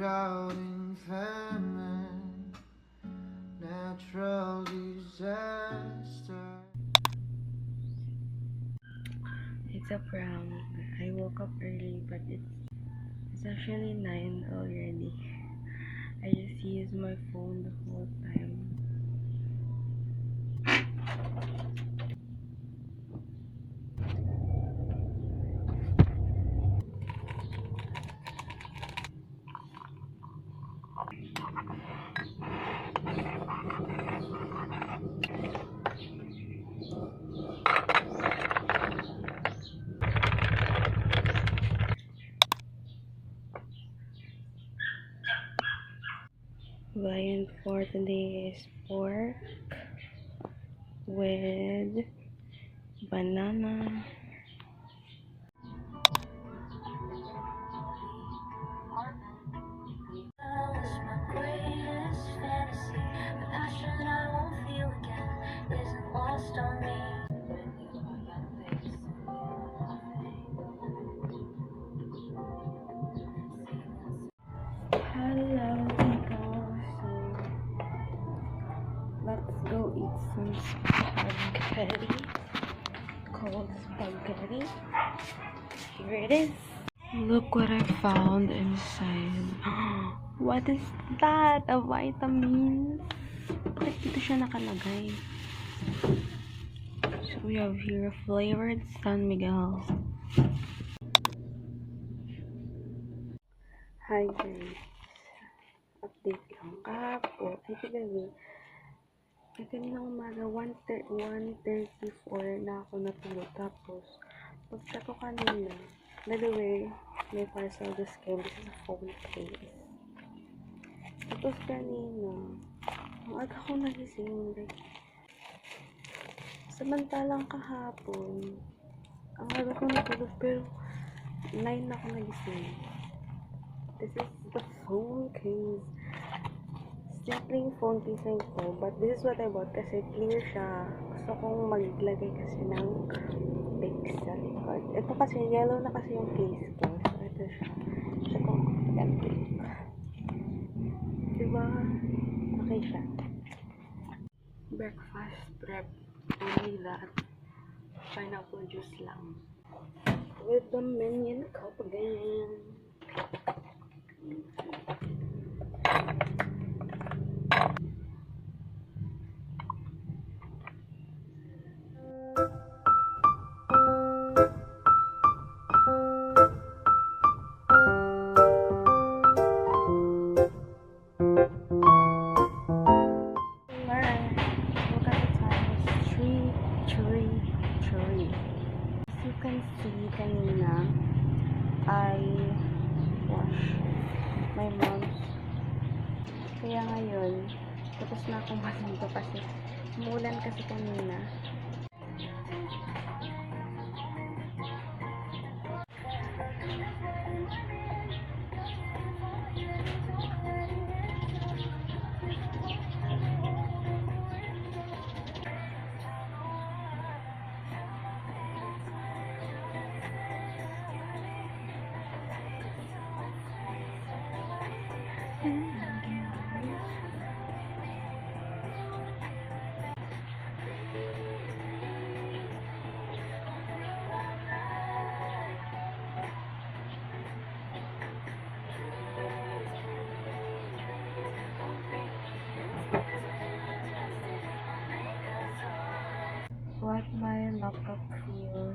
drought and famine, natural disaster. It's a prank. I woke up early, but it's actually 9 already. I just used my phone the whole time. Viand for today is pork with banana. Hello people, so let's go eat some spaghetti, cold spaghetti. Here it is. Look what I found inside. What is that? A vitamin? Bakit dito siya nakalagay? So we have here flavored San Miguel. Hi guys. Update lang. Kahapon, ay kagabi. Ay kaninang umaga, 1:34 na ako natulog. Tapos, pag-check ko kanina, by the way, may parcel this came. This is a phone case. Tapos kanina, ang aga ko nagising. Like, samantalang kahapon, ang aga ko natulog, pero 9 ako nagising. This is the phone case. Simpleng phone case lang ito, but this is what I bought kasi clear siya. Gusto kong maglagay kasi ng pixel card. Ito kasi, yellow na kasi yung case ko. So, ito siya. Gusto kong epic. Diba? Okay siya. Breakfast prep. Only that. Pineapple juice lang. With the minion cup again. As you can see, kanina I wash my mom's. Kaya ngayon, tapos na akong maligo kasi umulan kasi kanina. What my laptop feels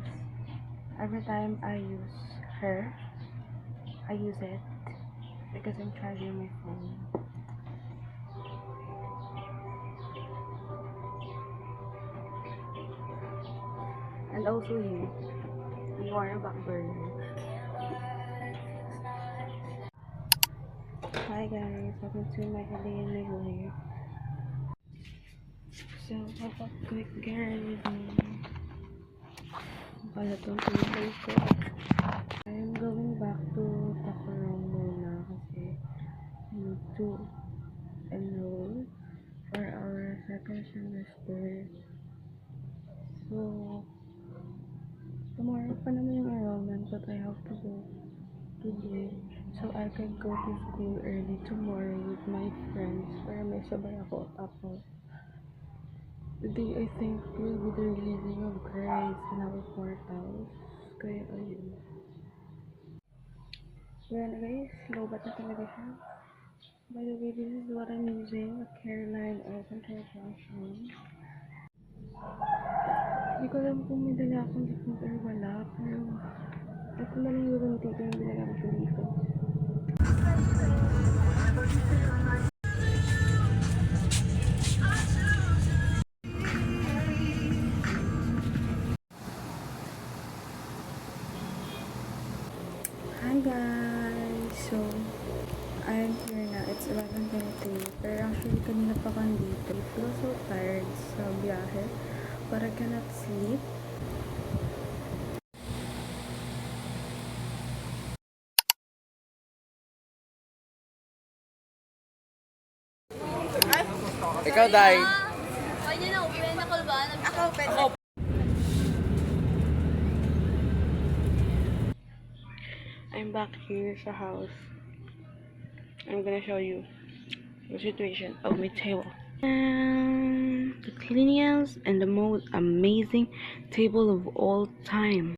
every time I use it because I'm charging my phone. And also you are a back burner. Hi guys, welcome to my day in my life. So, have a quick girl. Pala itong tuloy ko. I'm going back to Tacorong muna kasi I need to enroll for our second semester. So, tomorrow pa naman yung enrollment but I have to go today. So I could go to school early tomorrow with my friends para may sabay ako. Tapos, today I think will be the releasing of grades in our portals. Kaya ayun. Well guys, lobat na talaga siya. By the way, this is what I'm using, a Caroline Oil Control Brush on. Hindi ko alam kung may dala akong lipstick or wala, pero ako na lang yung gagamitin ko yung binala ko siya dito. Hi guys! So, I'm here na. It's 11:23. Pero actually, kanina pa ako dito. I feel so tired sa biyahe. But I cannot sleep. Ikaw, Day. Pwede na open na call ba? Ako open. I'm back here sa house. I'm gonna show you the situation of my table. And the cleanest and the most amazing table of all time.